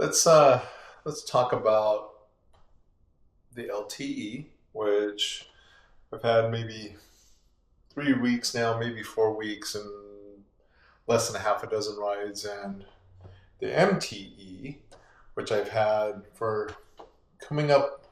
Let's uh let's talk about the LTE, which I've had maybe 3 weeks now, maybe 4 weeks, and less than a half a dozen rides, and the MTE, which I've had for coming up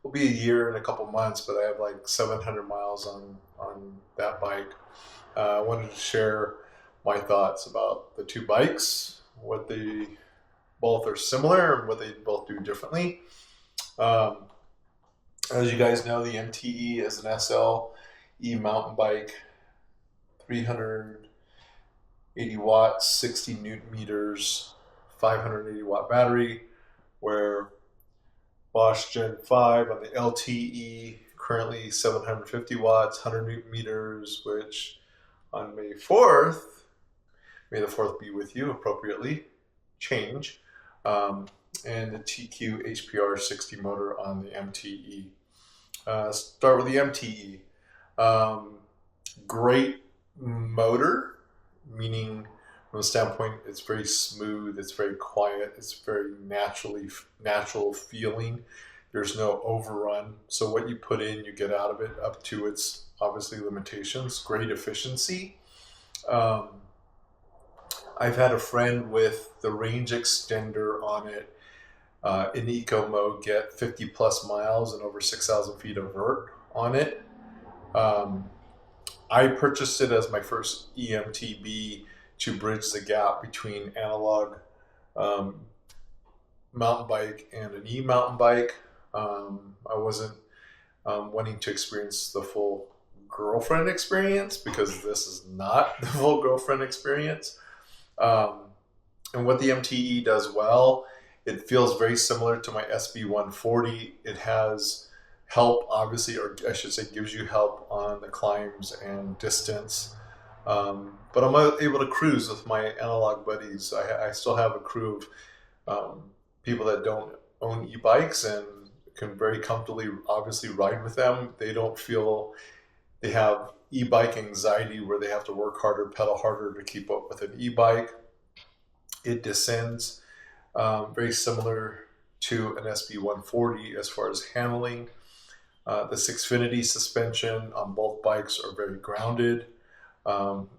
will be a year and a couple months, but I have like 700 miles on that bike. I wanted to share my thoughts about the two bikes, what they both are similar and what they both do differently. Um, as you guys know, the MTE is an SLE mountain bike, 380 watts, 60 newton meters, 580-watt battery, where Bosch Gen 5 on the LTE, currently 750 watts, 100 newton meters, which on May 4th, may the 4th be with you appropriately, change, um, and the TQ HPR 60 motor on the MTE. Start with the MTE. Um, Great motor, meaning from the standpoint it's very smooth, it's very quiet, it's very natural feeling. There's no overrun. So what you put in, you get out of it up to its obviously limitations. Great efficiency. Um, I've had a friend with the range extender on it in eco mode get 50 plus miles and over 6,000 feet of vert on it. Um, I purchased it as my first EMTB to bridge the gap between analog um, mountain bike and an e-mountain bike. I wasn't wanting to experience the full girlfriend experience because this is not the full girlfriend experience. Um, and what the MTE does well, it feels very similar to my SB140. It has help, obviously, or I should say, gives you help on the climbs and distance. But I'm able to cruise with my analog buddies. I still have a crew of people that don't own e-bikes and can very comfortably, obviously, ride with them. They don't feel they have e-bike anxiety where they have to work harder, pedal harder to keep up with an e-bike. It descends very similar to an SB140 as far as handling. The Sixfinity suspension on both bikes are very grounded. Um,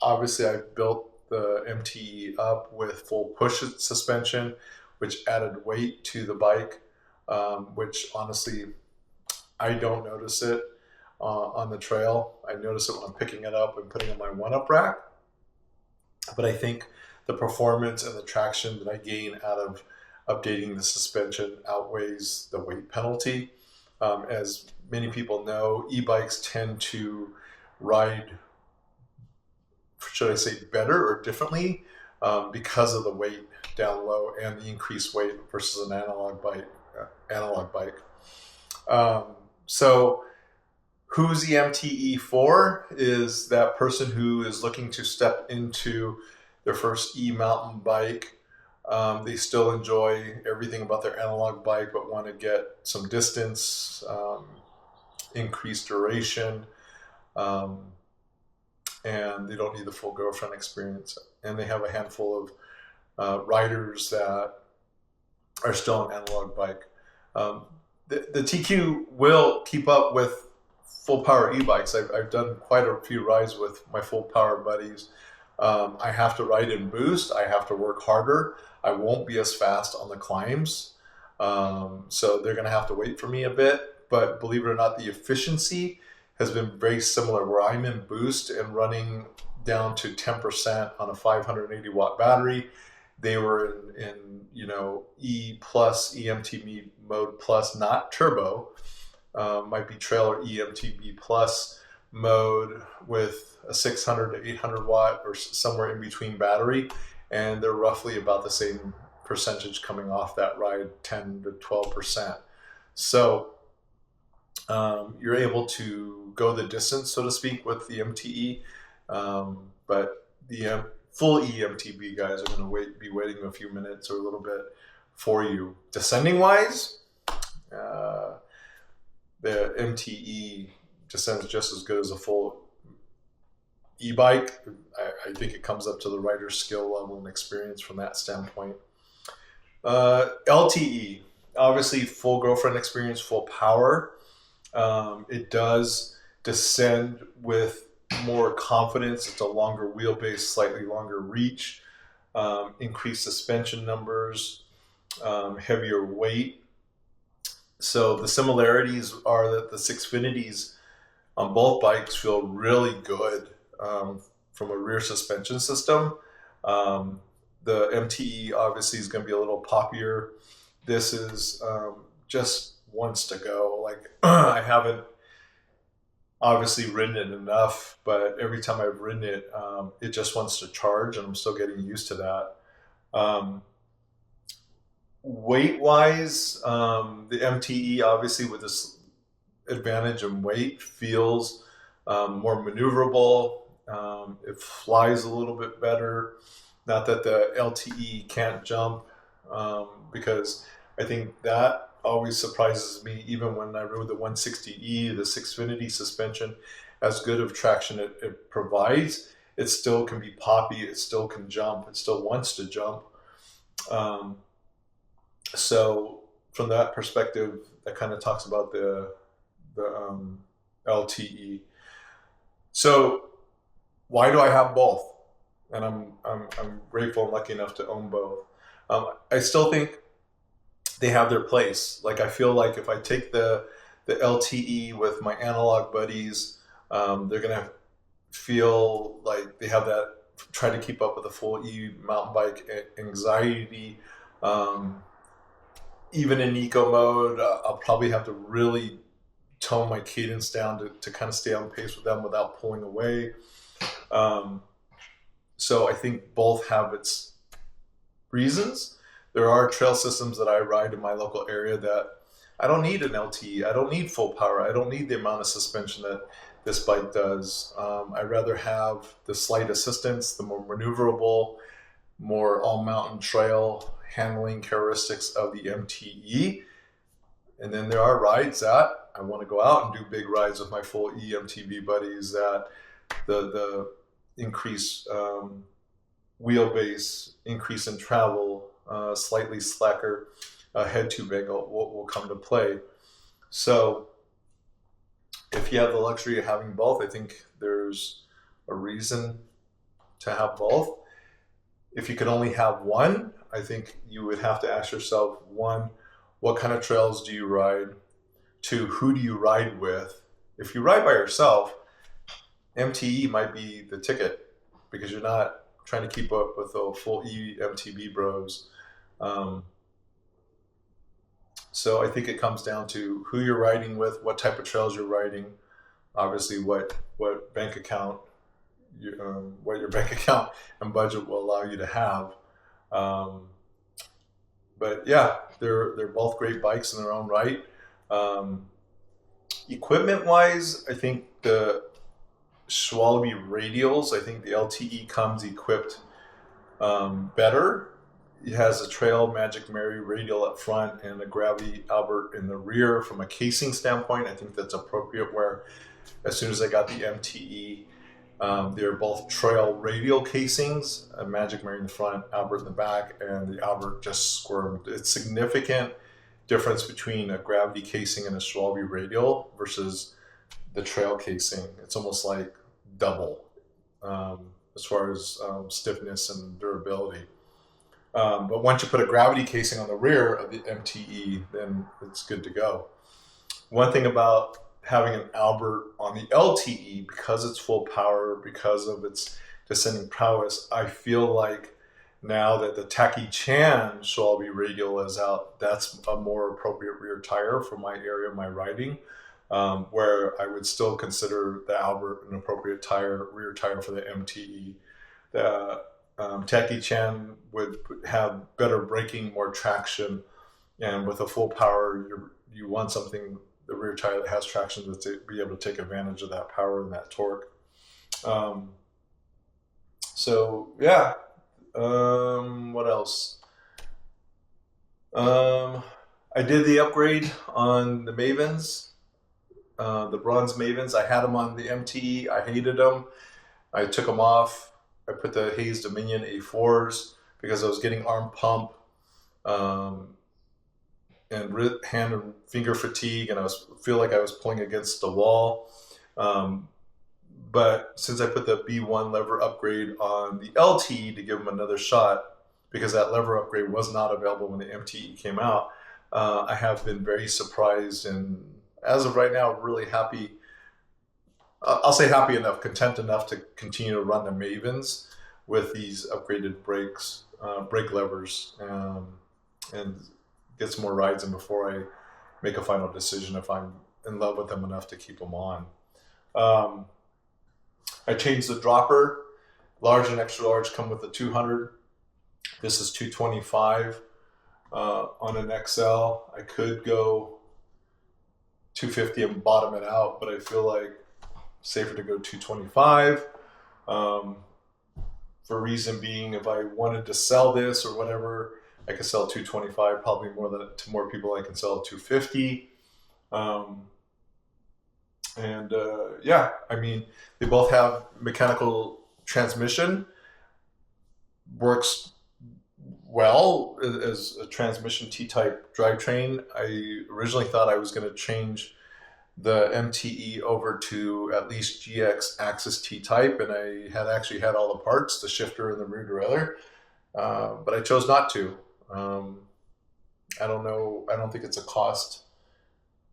Obviously, I built the MTE up with full push suspension, which added weight to the bike, which honestly, I don't notice it on the trail. I notice it when I'm picking it up and putting it in my one-up rack. But I think the performance and the traction that I gain out of updating the suspension outweighs the weight penalty. As many people know, e-bikes tend to ride, should I say, better or differently because of the weight down low and the increased weight versus an analog bike. Um, so who's the MTE for? Is that person who is looking to step into their first e-mountain bike. They still enjoy everything about their analog bike, but want to get some distance, increased duration, um, and they don't need the full girlfriend experience. And they have a handful of riders that are still an analog bike. Um, the TQ will keep up with full power e-bikes. I've done quite a few rides with my full power buddies. I have to ride in boost. I have to work harder. I won't be as fast on the climbs. So they're going to have to wait for me a bit. But believe it or not, the efficiency has been very similar where I'm in boost and running down to 10% on a 580 watt battery. They were in E plus EMTB mode plus, not turbo. Might be trail or EMTB plus mode with a 600 to 800 watt or somewhere in between battery, and they're roughly about the same percentage coming off that ride, 10 to 12%. So you're able to go the distance, so to speak, with the MTE, but the full EMTB guys are going to be waiting a few minutes or a little bit for you. Descending wise, the MTE descends just as good as a full e-bike. I think it comes up to the rider's skill level and experience from that standpoint. LTE, obviously full girlfriend experience, full power. It does descend with more confidence. It's a longer wheelbase, slightly longer reach, increased suspension numbers, heavier weight. So the similarities are that the Sixfinities on both bikes feel really good from a rear suspension system. Um, the MTE obviously is going to be a little poppier. This is just wants to go. Like I haven't obviously ridden it enough, but every time I've ridden it, it just wants to charge, and I'm still getting used to that. Um, Weight wise, the MTE obviously with this advantage in weight feels more maneuverable. It flies a little bit better. Not that the LTE can't jump, because I think that always surprises me. Even when I rode the 160E, the Sixfinity suspension, as good of traction it provides, it still can be poppy. It still can jump. It still wants to jump. Um, so from that perspective, that kind of talks about the LTE. So why do I have both? And I'm grateful and lucky enough to own both. I still think they have their place. Like I feel like if I take the LTE with my analog buddies, they're gonna feel like they have that try to keep up with the full E mountain bike anxiety. Um, Even in eco mode, I'll probably have to really tone my cadence down to kind of stay on pace with them without pulling away. Um, so I think both have its reasons. There are trail systems that I ride in my local area that I don't need an LTE. I don't need full power. I don't need the amount of suspension that this bike does. I'd rather have the slight assistance, the more maneuverable, more all mountain trail handling characteristics of the MTE. And then there are rides that I want to go out and do big rides with my full EMTB buddies that the increase wheelbase, increase in travel, slightly slacker head tube angle will come to play. So if you have the luxury of having both, I think there's a reason to have both. If you could only have one, I think you would have to ask yourself, one, what kind of trails do you ride? Two, who do you ride with? If you ride by yourself, MTE might be the ticket because you're not trying to keep up with the full EMTB bros. Um, so I think it comes down to who you're riding with, what type of trails you're riding, obviously what bank account, what your bank account and budget will allow you to have. Um, but yeah, they're both great bikes in their own right. Um, Equipment wise, I think the Schwalbe radials, I think the LTE comes equipped better. It has a Trail Magic Mary radial up front and a Gravity Albert in the rear. From a casing standpoint, I think that's appropriate. Where as soon as I got the MTE, they're both trail radial casings, a Magic Mary in the front, Albert in the back, and the Albert just squirmed. It's significant difference between a gravity casing and a Schwalbe radial versus the trail casing. It's almost like double as far as stiffness and durability. But once you put a gravity casing on the rear of the MTE, then it's good to go. One thing about having an Albert on the LTE, because it's full power, because of its descending prowess, I feel like now that the Taki Chan Schwalbe radial is out, that's a more appropriate rear tire for my area, my riding, where I would still consider the Albert an appropriate rear tire for the MTE. The Taki Chan would have better braking, more traction, and with a full power, you want something, the rear tire that has traction to be able to take advantage of that power and that torque. So yeah. What else? I did the upgrade on the Mavens, the bronze Mavens. I had them on the MTE. I hated them. I took them off. I put the Hayes Dominion A4s because I was getting arm pump. um, and hand and finger fatigue, and feel like I was pulling against the wall. Um, but since I put the B1 lever upgrade on the LTE to give them another shot, because that lever upgrade was not available when the MTE came out, I have been very surprised, and as of right now, really happy. I'll say happy enough, content enough to continue to run the Mavens with these upgraded brake levers, and get some more rides in before I make a final decision if I'm in love with them enough to keep them on. I changed the dropper. Large and extra large come with the 200. This is 225 on an XL. I could go 250 and bottom it out, but I feel like safer to go 225. For reason being, if I wanted to sell this or whatever, I could sell 225, probably to more people I can sell 250. Yeah, I mean, they both have mechanical transmission, works well as a transmission T-type drivetrain. I originally thought I was going to change the MTE over to at least GX Axis T-type, and I had actually had all the parts, the shifter and the rear derailleur, but I chose not to. I don't know. I don't think it's a cost,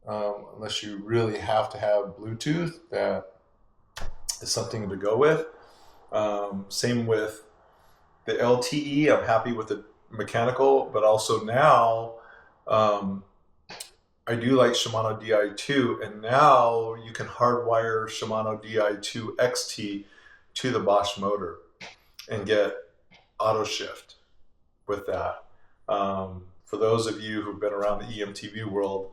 unless you really have to have Bluetooth. That is something to go with. Same with the LTE. I'm happy with the mechanical, but also now I do like Shimano Di2, and now you can hardwire Shimano Di2 XT to the Bosch motor and get auto shift with that. For those of you who've been around the EMTB world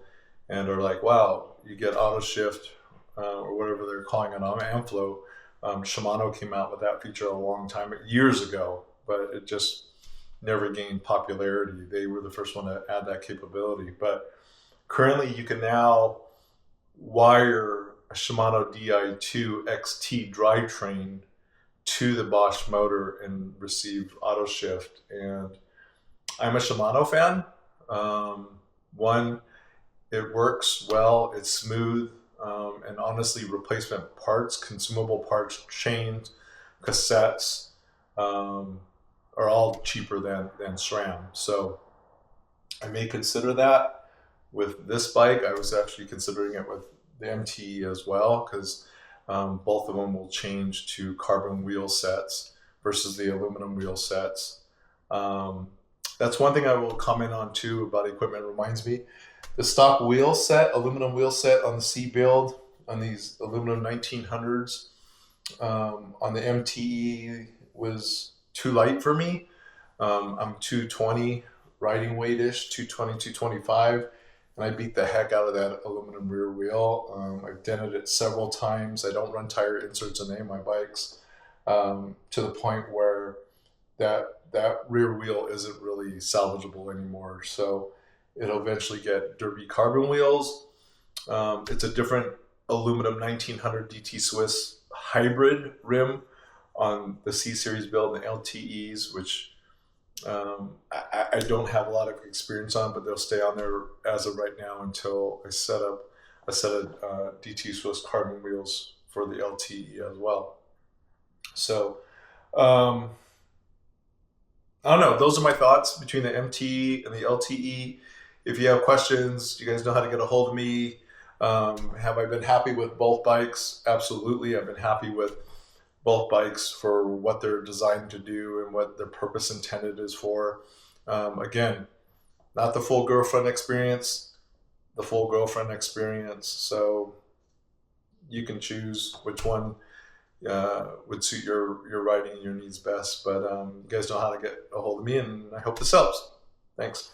and are like, wow, you get auto shift, or whatever they're calling it on Amflow. Shimano came out with that feature a long time, years ago, but it just never gained popularity. They were the first one to add that capability. But currently you can now wire a Shimano Di2 XT drivetrain to the Bosch motor and receive auto shift. And I'm a Shimano fan. One, it works well, it's smooth, and honestly, replacement parts, consumable parts, chains, cassettes, are all cheaper than SRAM. So I may consider that with this bike. I was actually considering it with the MTE as well, because both of them will change to carbon wheel sets versus the aluminum wheel sets. That's one thing I will comment on too about equipment. It reminds me, the stock wheel set, aluminum wheel set on the C build, on these aluminum 1900s, on the MTE was too light for me. I'm 220 riding weight-ish, 220, 225, and I beat the heck out of that aluminum rear wheel. I've dented it several times. I don't run tire inserts in any of my bikes, to the point where that rear wheel isn't really salvageable anymore. So it'll eventually get derby carbon wheels. It's a different aluminum 1900 DT Swiss hybrid rim on the C series build and the LTEs, which I don't have a lot of experience on, but they'll stay on there as of right now until I set up a set of DT Swiss carbon wheels for the LTE as well. So I don't know. Those are my thoughts between the MTE and the LTE. If you have questions, you guys know how to get a hold of me. Have I been happy with both bikes? Absolutely. I've been happy with both bikes for what they're designed to do and what their purpose intended is for. Again, not the full girlfriend experience, the full girlfriend experience. So you can choose which one would suit your riding and your needs best. But you guys know how to get a hold of me, and I hope this helps. Thanks.